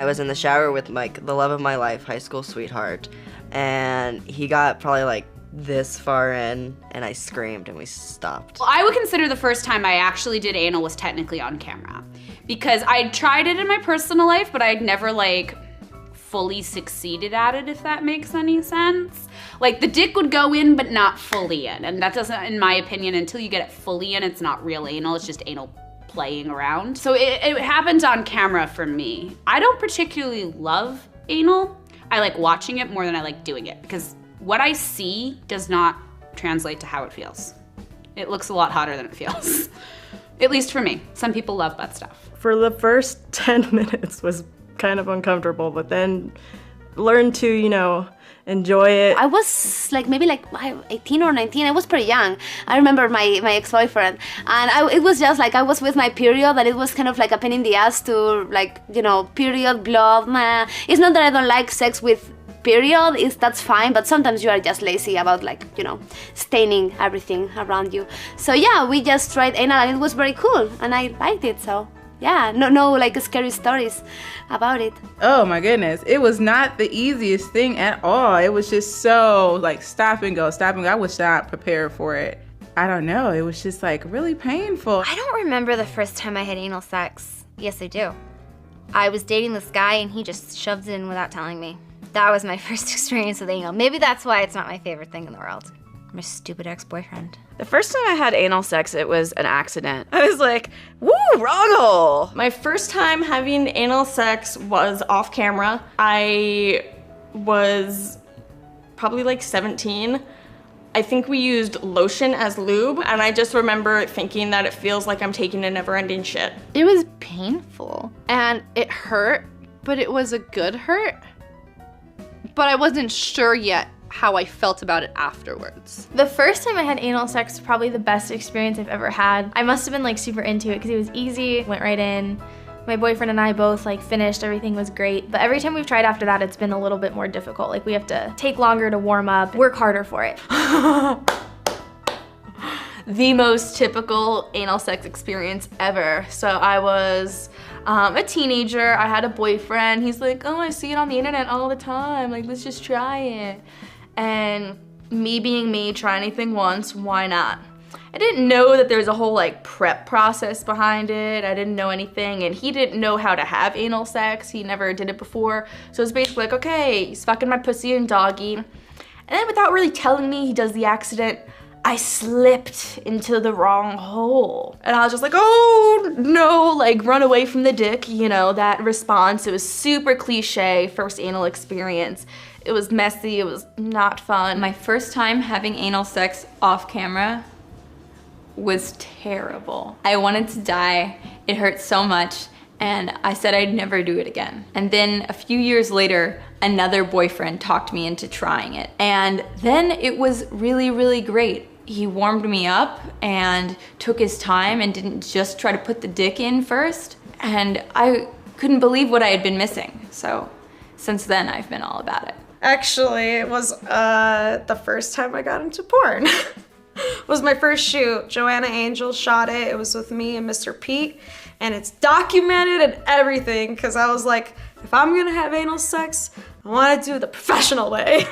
I was in the shower with like the love of my life, high school sweetheart, and he got probably like this far in, and I screamed and we stopped. Well, I would consider the first time I actually did anal was technically on camera, because I tried it in my personal life, but I'd never like fully succeeded at it, if that makes any sense. Like the dick would go in, but not fully in, and that doesn't, in my opinion, until you get it fully in, it's not real anal, it's just anal playing around. So it happens on camera for me. I don't particularly love anal. I like watching it more than I like doing it, because what I see does not translate to how it feels. It looks a lot hotter than it feels. At least for me. Some people love butt stuff. For the first 10 minutes was kind of uncomfortable, but then learned to, you know, enjoy it. I was like maybe like 18 or 19. I was pretty young. I remember my ex-boyfriend, and it was just like I was with my period, and it was kind of like a pain in the ass to, like, you know, period, blood. Nah. It's not that I don't like sex with period, that's fine, but sometimes you are just lazy about, like, you know, staining everything around you. So yeah, we just tried anal and it was very cool and I liked it, so yeah, no like scary stories about it. Oh my goodness, it was not the easiest thing at all. It was just so like stop and go, stop and go. I was not prepared for it. I don't know, it was just like really painful. I don't remember the first time I had anal sex. Yes, I do. I was dating this guy and he just shoved it in without telling me. That was my first experience with anal. Maybe that's why it's not my favorite thing in the world. My stupid ex-boyfriend. The first time I had anal sex, it was an accident. I was like, woo, wrong hole. My first time having anal sex was off camera. I was probably like 17. I think we used lotion as lube, and I just remember thinking that it feels like I'm taking a never-ending shit. It was painful, and it hurt, but it was a good hurt. But I wasn't sure yet how I felt about it afterwards. The first time I had anal sex was probably the best experience I've ever had. I must have been like super into it because it was easy, went right in. My boyfriend and I both like finished, everything was great. But every time we've tried after that, it's been a little bit more difficult. Like we have to take longer to warm up, work harder for it. The most typical anal sex experience ever. So I was a teenager, I had a boyfriend. He's like, oh, I see it on the internet all the time. Like, let's just try it. And me being me, try anything once, why not? I didn't know that there's a whole like prep process behind it. I didn't know anything, and he didn't know how to have anal sex. He never did it before. So it's basically like, okay, he's fucking my pussy and doggy. And then without really telling me, he does the accident. I slipped into the wrong hole. And I was just like, oh no, like run away from the dick, you know, that response. It was super cliche, first anal experience. It was messy, it was not fun. My first time having anal sex off camera was terrible. I wanted to die, it hurt so much, and I said I'd never do it again. And then a few years later, another boyfriend talked me into trying it. And then it was really, really great. He warmed me up and took his time and didn't just try to put the dick in first. And I couldn't believe what I had been missing. So since then, I've been all about it. Actually, it was the first time I got into porn. It was my first shoot. Joanna Angel shot it. It was with me and Mr. Pete. And it's documented and everything, because I was like, if I'm gonna have anal sex, I wanna do it the professional way.